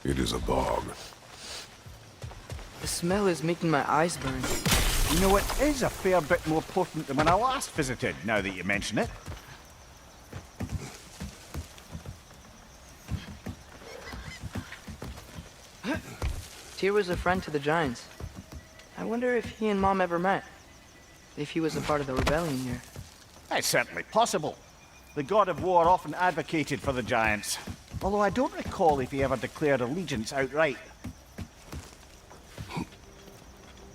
It is a bog. The smell is making my eyes burn. You know, it is a fair bit more potent than when I last visited, now that you mention it. Tyr was a friend to the Giants. I wonder if he and Mom ever met. If he was a part of the rebellion here. It's certainly possible. The God of War often advocated for the Giants. Although I don't recall if he ever declared allegiance outright.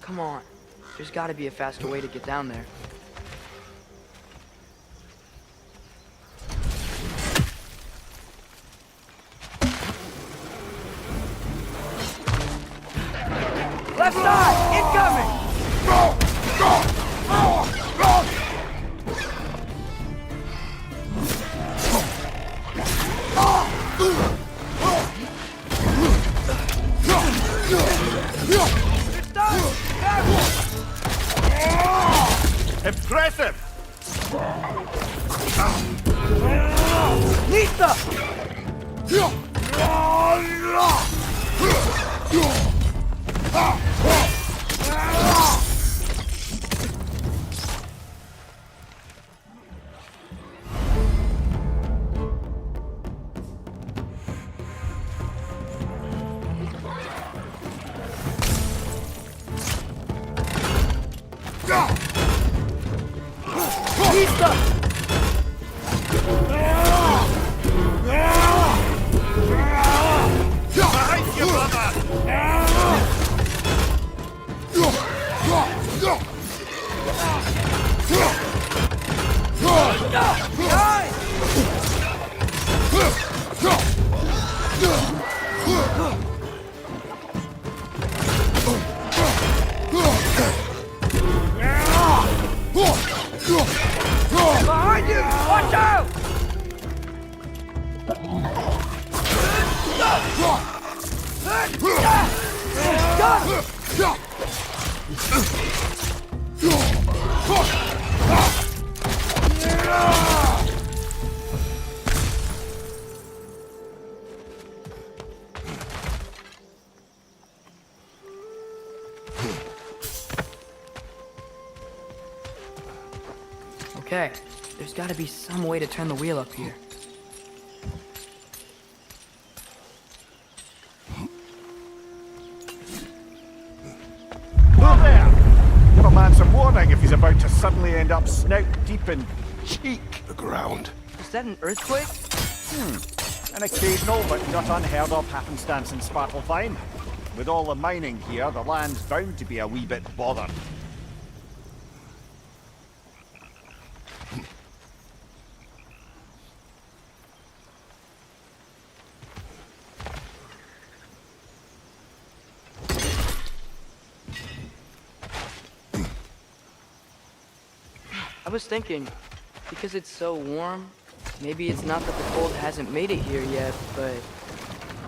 Come on. There's gotta be a faster way to get down there. Left side! Incoming! Go! Go! Go! It's done! Impressive! Nita! Behind you, brother! Behind you! Watch out! Okay, there's gotta be some way to turn the wheel up here. Look there! Give a man some warning if he's about to suddenly end up snout deep in cheek. The ground. Is that an earthquake? An occasional but not unheard of happenstance in Svartalfheim. With all the mining here, the land's bound to be a wee bit bothered. I was thinking, because it's so warm, maybe it's not that the cold hasn't made it here yet, but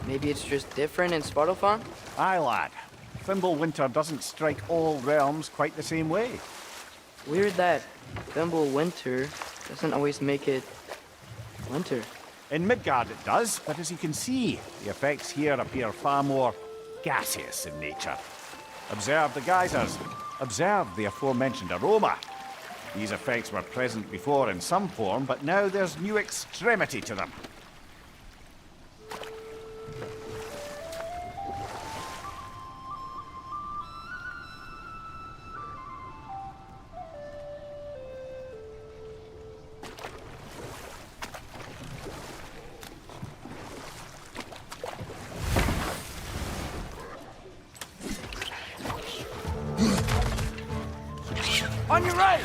maybe it's just different in Svartalfheim? Aye, lad. Thimble winter doesn't strike all realms quite the same way. Weird that Thimble winter doesn't always make it winter. In Midgard it does, but as you can see, the effects here appear far more gaseous in nature. Observe the geysers. Observe the aforementioned aroma. These effects were present before in some form, but now there's new extremity to them. On your right!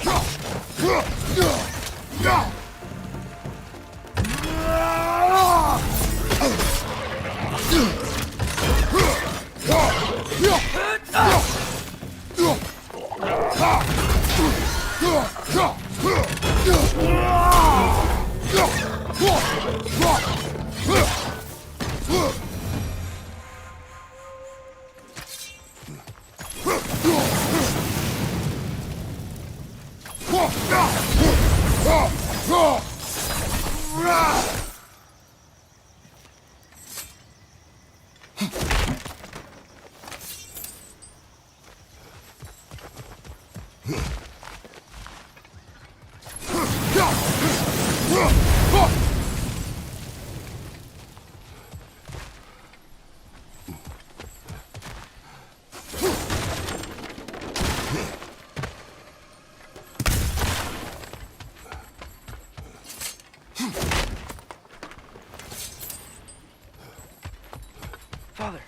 Father,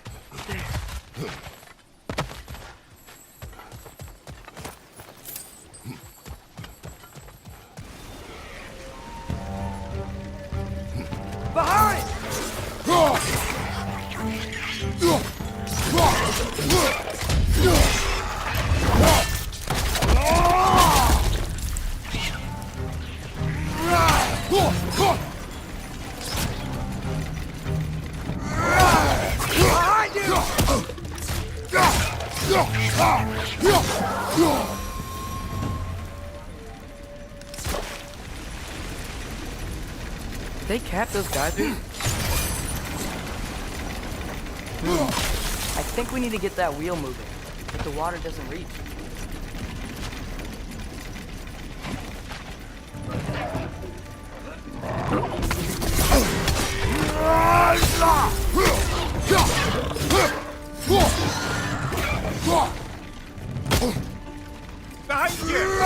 there. Behind! Behind you! Did they cap those geysers? I think we need to get that wheel moving, if the water doesn't reach. Behind you!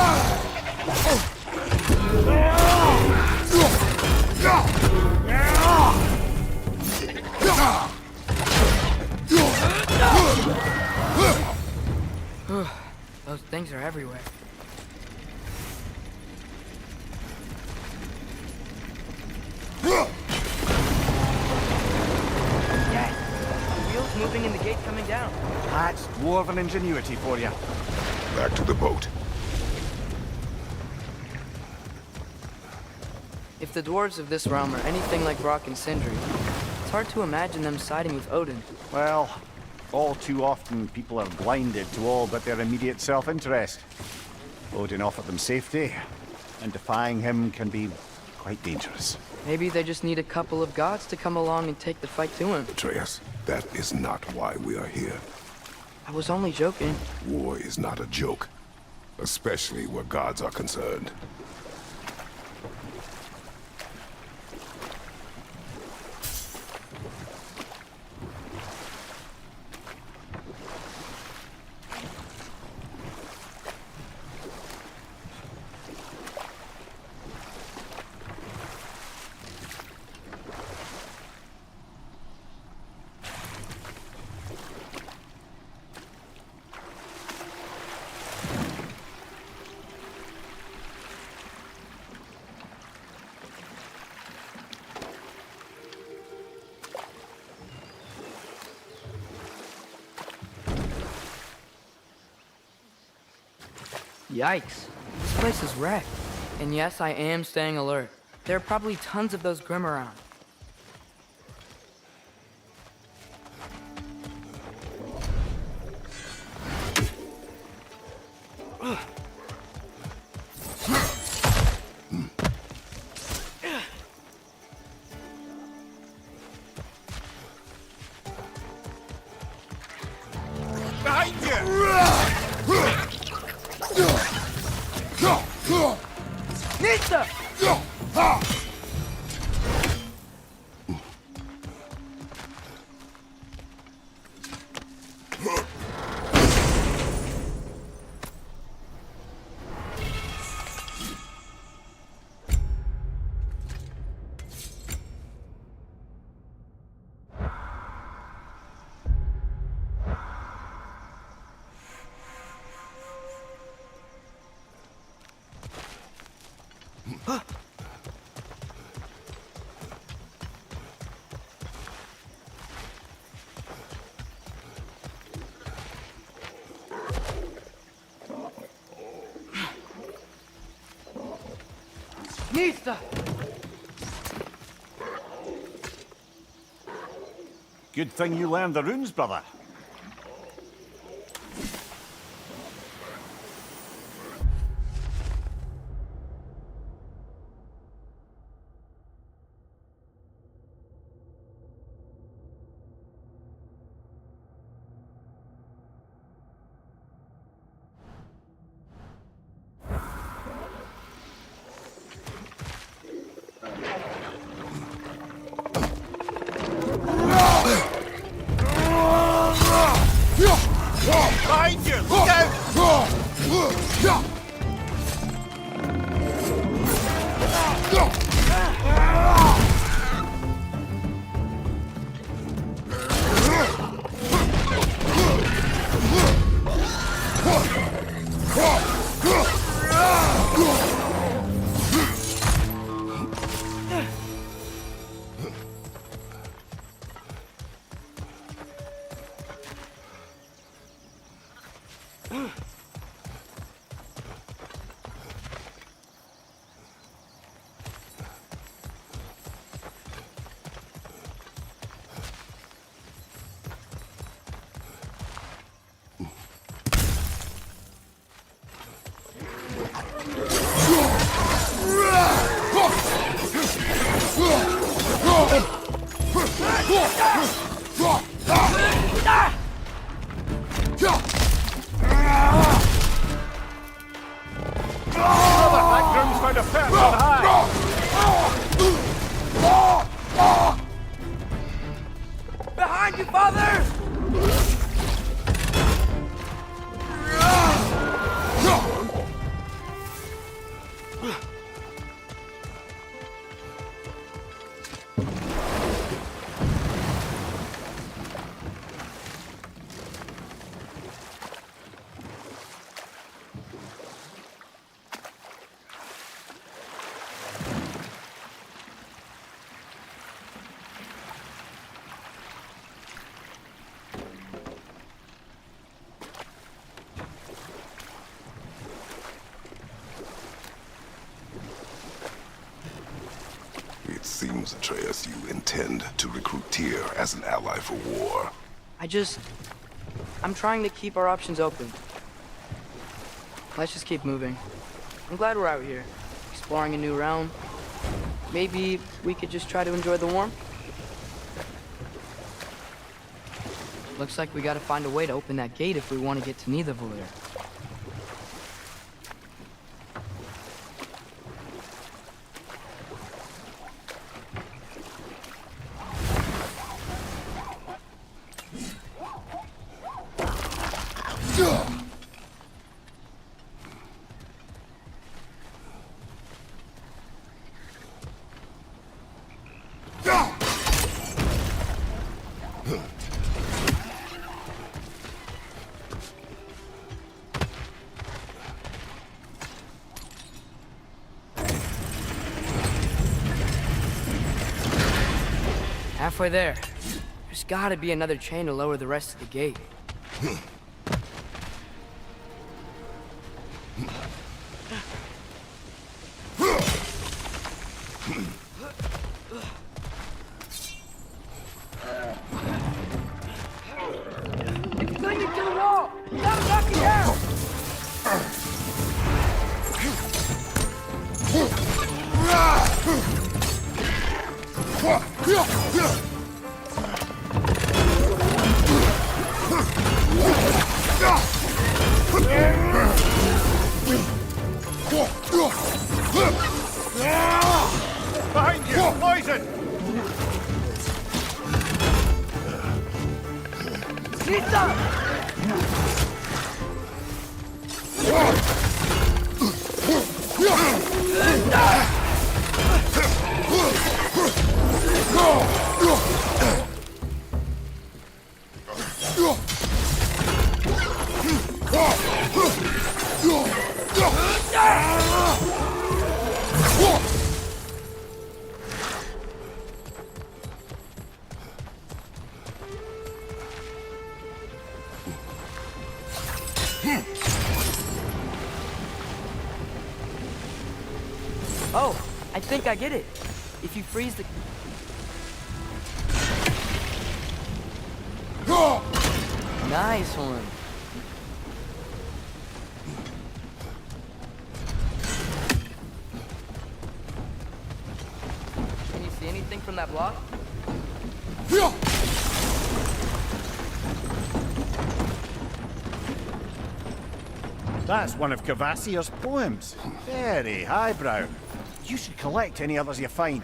Those things are everywhere. Dad, the wheel's moving and the gate coming down. That's dwarven ingenuity for you. Back to the boat. If the dwarves of this realm are anything like Brok and Sindri, it's hard to imagine them siding with Odin. Well, all too often people are blinded to all but their immediate self-interest. Odin offered them safety, and defying him can be quite dangerous. Maybe they just need a couple of gods to come along and take the fight to him. Atreus, that is not why we are here. I was only joking. War is not a joke, especially where gods are concerned. Yikes. This place is wrecked. And yes, I am staying alert. There are probably tons of those Grim around. Behind you! Nista! Nista! Good thing you learned the runes, brother. That groom's found a fair bit high. Behind you, father! It seems, Atreus, you intend to recruit Tyr as an ally for war. I'm trying to keep our options open. Let's just keep moving. I'm glad we're out here, exploring a new realm. Maybe we could just try to enjoy the warmth? Looks like we gotta find a way to open that gate if we want to get to Niðavellir. Halfway there. There's gotta be another chain to lower the rest of the gate. It's clinging to the wall! Gotta knock it down! Behind you! Poison! Oh, I think I get it. If you freeze the... Nice one. Can you see anything from that block? That's one of Kvasir's poems. Very highbrow. You should collect any others you find.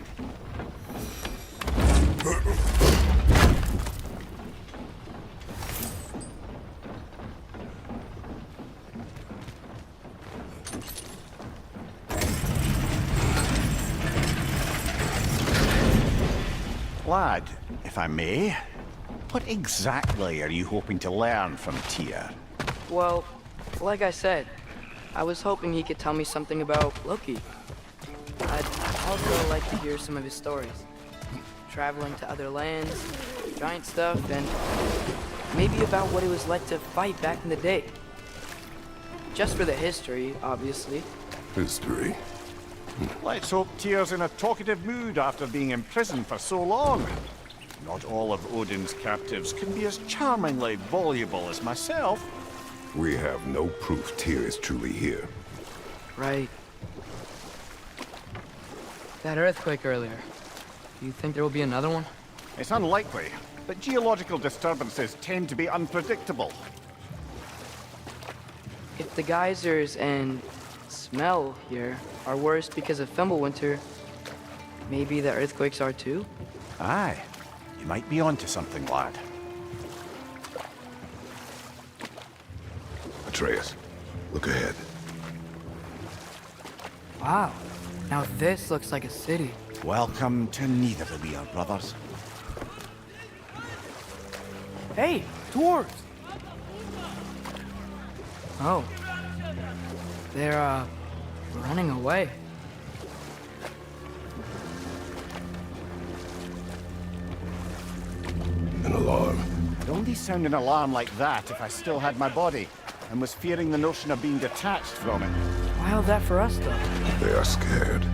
Lad, if I may, what exactly are you hoping to learn from Tyr? Well, like I said, I was hoping he could tell me something about Loki. I'd also like to hear some of his stories. Traveling to other lands, giant stuff, and maybe about what it was like to fight back in the day. Just for the history, obviously. History. Let's hope Tyr's in a talkative mood after being imprisoned for so long. Not all of Odin's captives can be as charmingly voluble as myself. We have no proof Tyr is truly here. Right. That earthquake earlier. Do you think there will be another one? It's unlikely, but geological disturbances tend to be unpredictable. If the geysers and smell here are worse because of Fimbulwinter, maybe the earthquakes are too? Aye, you might be onto something, lad. Atreus, look ahead. Wow. Now this looks like a city. Welcome to Niðavellir, brothers. Hey, dwarves! Oh. They're, running away. An alarm. I'd only sound an alarm like that if I still had my body, and was fearing the notion of being detached from it. Why all that for us, though? They are scared.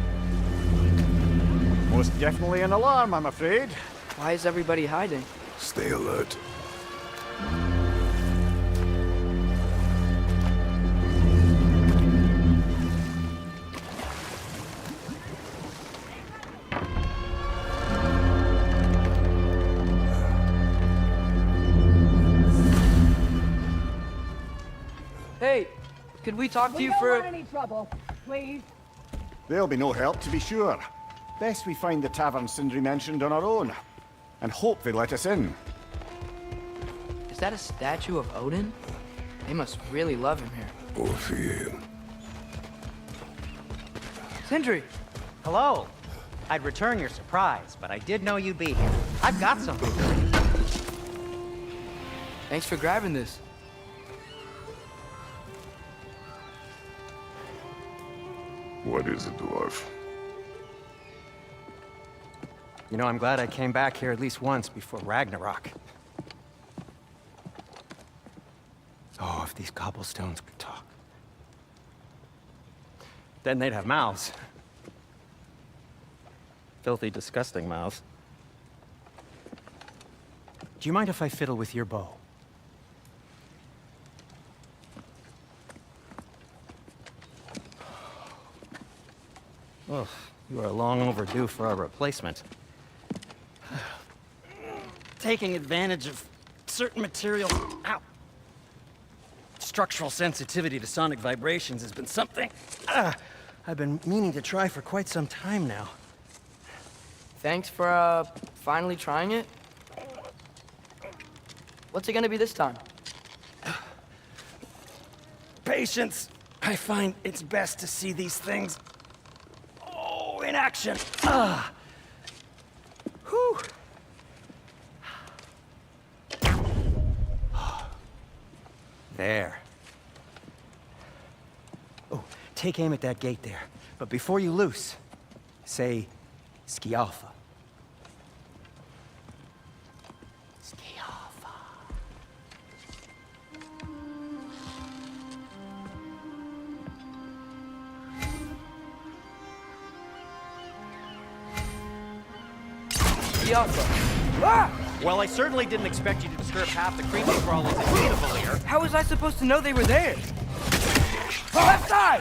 Most definitely an alarm, I'm afraid. Why is everybody hiding? Stay alert. Hey, could we talk to you don't for... want any trouble, please. There'll be no help, to be sure. Best we find the tavern Sindri mentioned on our own, and hope they let us in. Is that a statue of Odin? They must really love him here. Or fear him. Sindri! Hello. I'd return your surprise, but I did know you'd be here. I've got something for you. Thanks for grabbing this. What is it, dwarf? You know, I'm glad I came back here at least once before Ragnarok. Oh, if these cobblestones could talk. Then they'd have mouths. Filthy, disgusting mouths. Do you mind if I fiddle with your bow? Oh, you are long overdue for a replacement. Taking advantage of certain materials. Ow! Structural sensitivity to sonic vibrations has been something I've been meaning to try for quite some time now. Thanks for, finally trying it. What's it gonna be this time? Patience. I find it's best to see these things in action. Whew. There. Oh, take aim at that gate there. But before you loose, say Skialfa. Skialfa. Ah! Well, I certainly didn't expect you to disturb half the creepy crawlers in Nidavellir. How was I supposed to know they were there? Left side!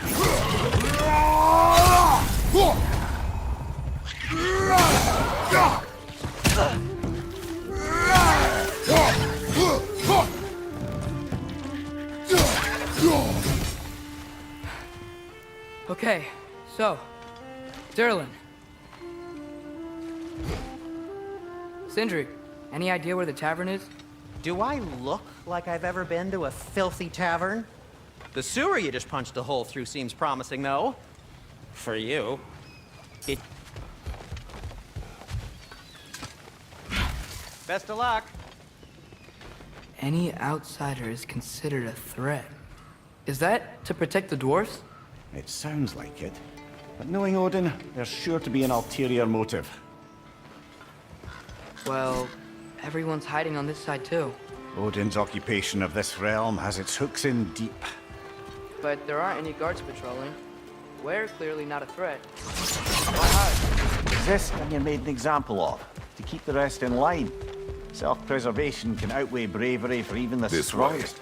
Okay, so, Durlin. Sindri, any idea where the tavern is? Do I look like I've ever been to a filthy tavern? The sewer you just punched a hole through seems promising, though. For you. It... Best of luck. Any outsider is considered a threat. Is that to protect the dwarves? It sounds like it. But knowing Odin, there's sure to be an ulterior motive. Well, everyone's hiding on this side too. Odin's occupation of this realm has its hooks in deep. but there aren't any guards patrolling. We're clearly not a threat. Why hide? Is this one you made an example of? To keep the rest in line? Self-preservation can outweigh bravery for even the This way. strongest.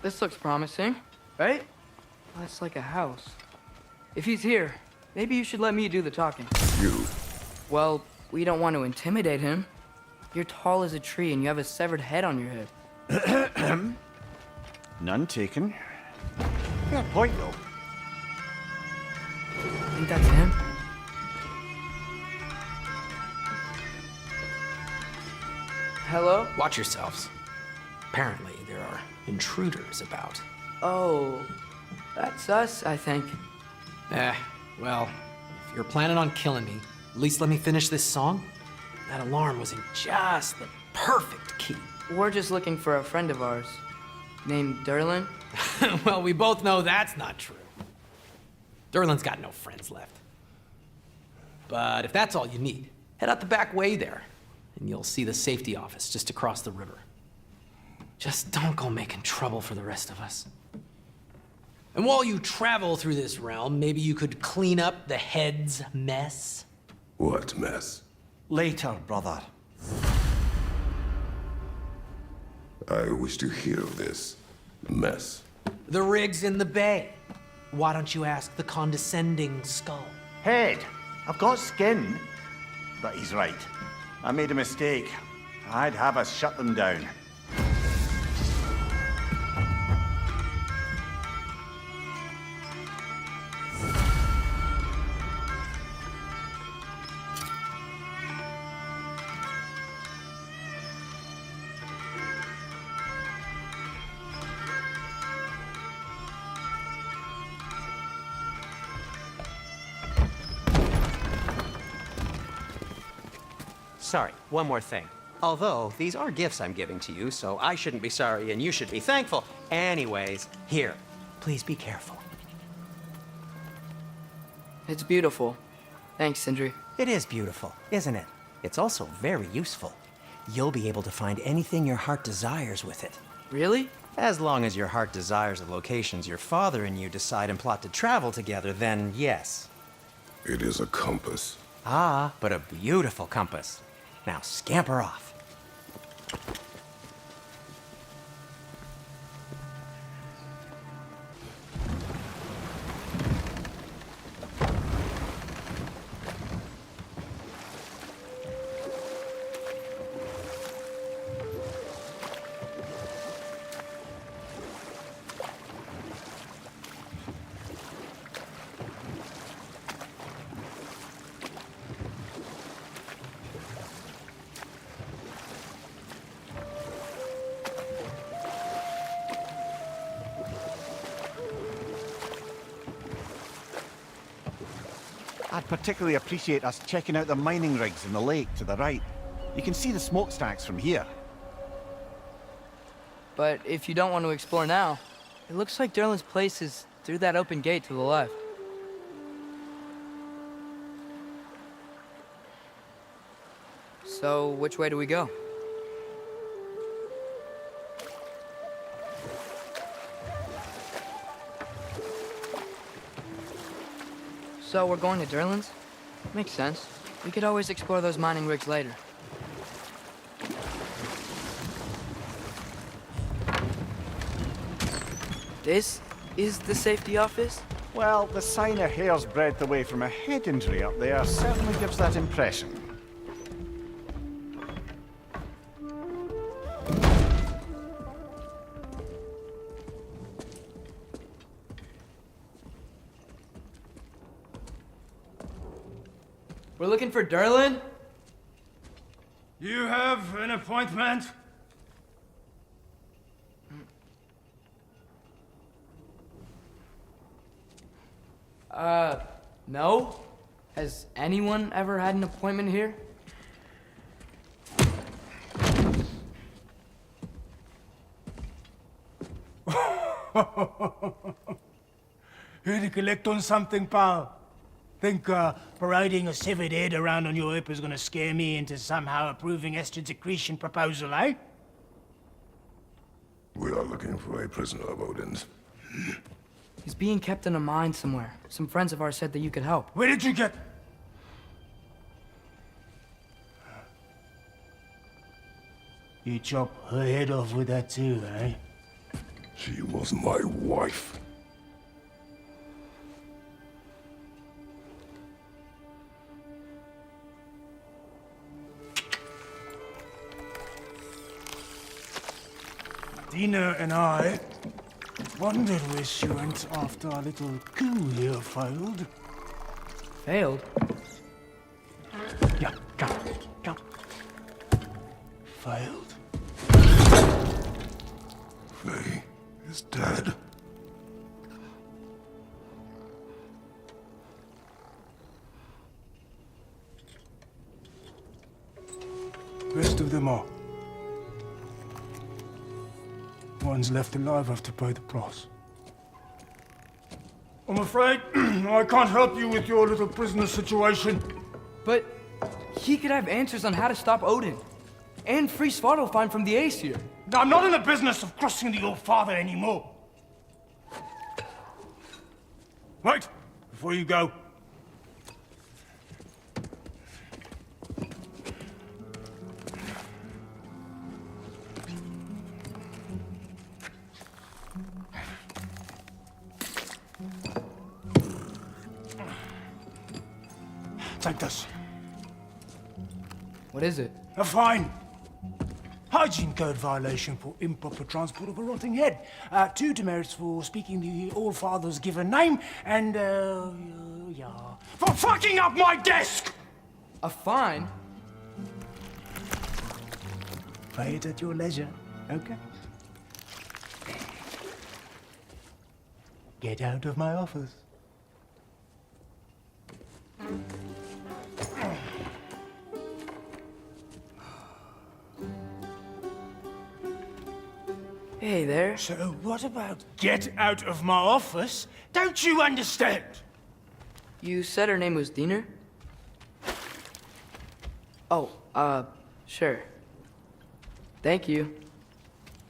This looks promising, right? That's like a house. If he's here, maybe you should let me do the talking. You. Well, we don't want to intimidate him. You're tall as a tree and you have a severed head on your head. None taken. Fair point, though. Think that's him? Hello? Watch yourselves. Apparently, there are intruders about. Oh, that's us, I think. Well, if you're planning on killing me, at least let me finish this song. That alarm was in just the perfect key. We're just looking for a friend of ours named Durlin. Well, we both know that's not true. Durlin's got no friends left. But if that's all you need, head out the back way there, and you'll see the safety office just across the river. Just don't go making trouble for the rest of us. And while you travel through this realm, maybe you could clean up the head's mess? What mess? Later, brother. I wish to hear of this mess. The rig's in the bay. Why don't you ask the condescending skull? Head, I've got skin. But he's right. I made a mistake. I'd have us shut them down. Sorry, one more thing. Although, these are gifts I'm giving to you, so I shouldn't be sorry and you should be thankful. Anyways, here, please be careful. It's beautiful. Thanks, Sindri. It is beautiful, isn't it? It's also very useful. You'll be able to find anything your heart desires with it. Really? As long as your heart desires the locations your father and you decide and plot to travel together, then yes. It is a compass. Ah, but a beautiful compass. Now scamper off. I'd particularly appreciate us checking out the mining rigs in the lake to the right. You can see the smokestacks from here. But if you don't want to explore now, it looks like Durlin's place is through that open gate to the left. So, which way do we go? So, we're going to Durlin's? Makes sense. We could always explore those mining rigs later. This is the safety office? Well, the sign a hair's breadth away from a head injury up there certainly gives that impression. We're looking for Durlin? You have an appointment? No? Has anyone ever had an appointment here? Here to collect on something, pal. Think parading a severed head around on your hip is gonna scare me into somehow approving estrogen secretion proposal, eh? We are looking for a prisoner of Odin's. He's being kept in a mine somewhere. Some friends of ours said that you could help. Where did you get... You chop her head off with that too, eh? She was my wife. Dina and I wondered where she went after our little coup here failed. Failed? Yeah, come, come. Failed. Faye is dead. Rest of them are. One's left alive have to pay the price. I'm afraid I can't help you with your little prisoner situation. But he could have answers on how to stop Odin. And free Svartalfheim from the Aesir. I'm not in the business of crossing the old father anymore. Wait, before you go. Take this. What is it? A fine. Hygiene code violation for improper transport of a rotting head. 2 demerits for speaking the All-Father's given name, and, yeah. For fucking up my desk! A fine? Pay it at your leisure, okay? Get out of my office. Hey there. So what about get out of my office? Don't you understand? You said her name was Diener? Oh, sure. Thank you.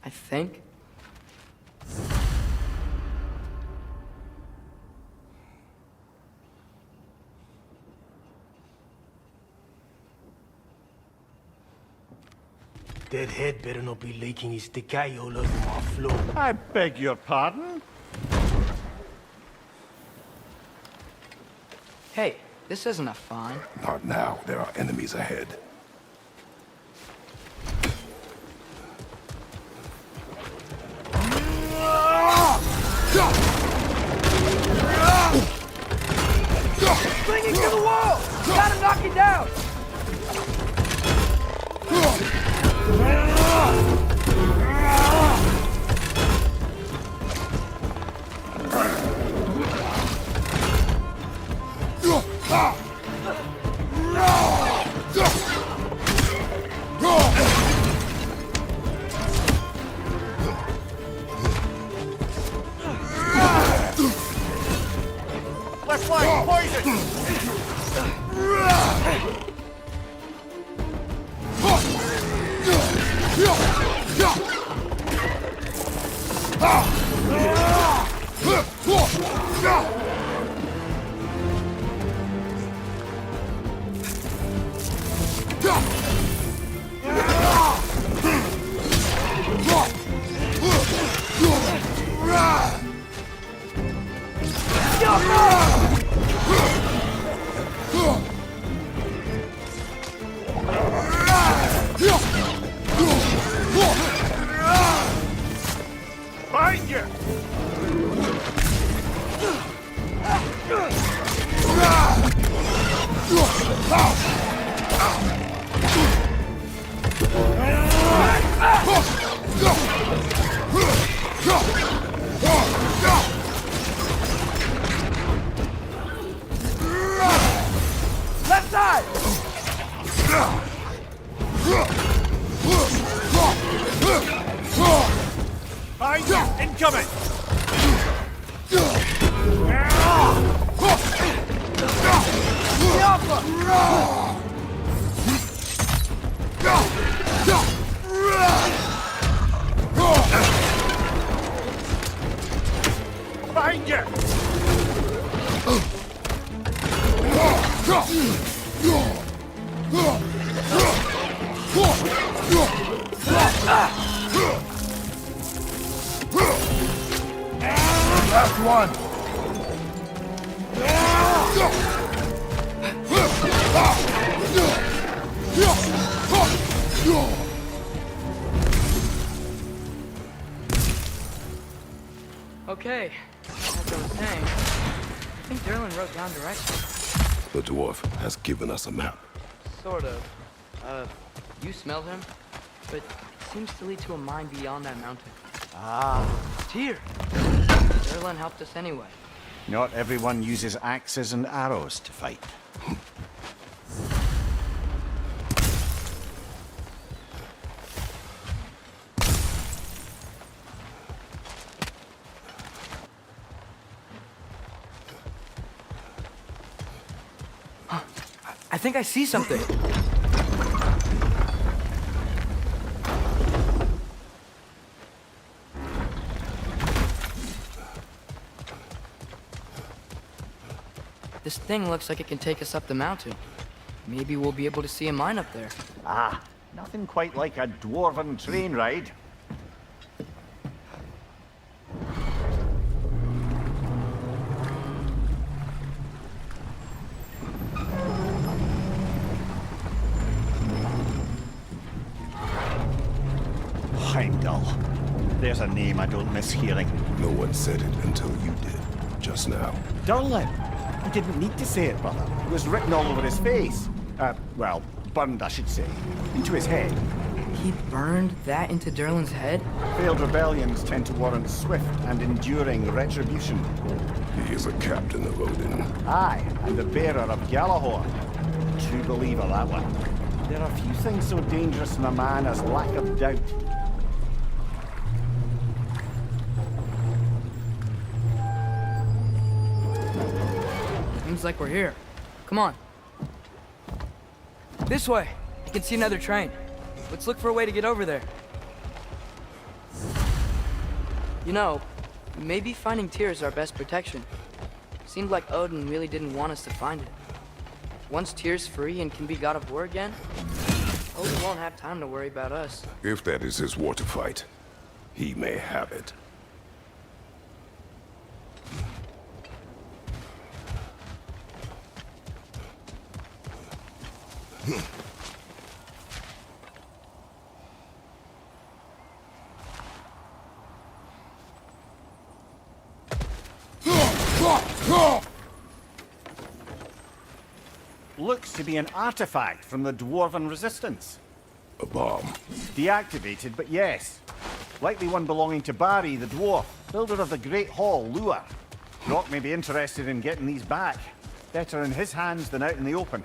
I think. That head better not be leaking his decay all over my floor. I beg your pardon? Hey, this isn't a fine. Not now. There are enemies ahead. Clinging to the wall! Gotta knock it down! Left flank, poison! Behind you! Left side! Behind you! Incoming! Behind you! Last one! Okay, as I was saying, I think Durlin wrote down directions. The dwarf has given us a map. Sort of. You smell him? But it seems to lead to a mine beyond that mountain. Ah, Tyr! Durlin helped us anyway. not everyone uses axes and arrows to fight. I think I see something. This thing looks like it can take us up the mountain. Maybe we'll be able to see a mine up there. Ah, nothing quite like a dwarven train ride. Heimdall. There's a name I don't miss hearing. No one said it until you did, just now. Durlin! He didn't need to say it, brother. It was written all over his face. Well, burned, I should say. Into his head. He burned that into Durlin's head? Failed rebellions tend to warrant swift and enduring retribution. He is a captain of Odin. Aye, and the bearer of Galahor. True believer, that one. There are few things so dangerous in a man as lack of doubt. Seems like we're here. Come on. This way. I can see another train. Let's look for a way to get over there. You know, maybe finding Tyr is our best protection. Seemed like Odin really didn't want us to find it. Once Tyr's free and can be God of War again, Odin won't have time to worry about us. If that is his war to fight, he may have it. Looks to be an artifact from the dwarven resistance. A bomb. Deactivated, but yes. Likely one belonging to Barry, the dwarf, builder of the Great Hall, Lure. Brok may be interested in getting these back. Better in his hands than out in the open.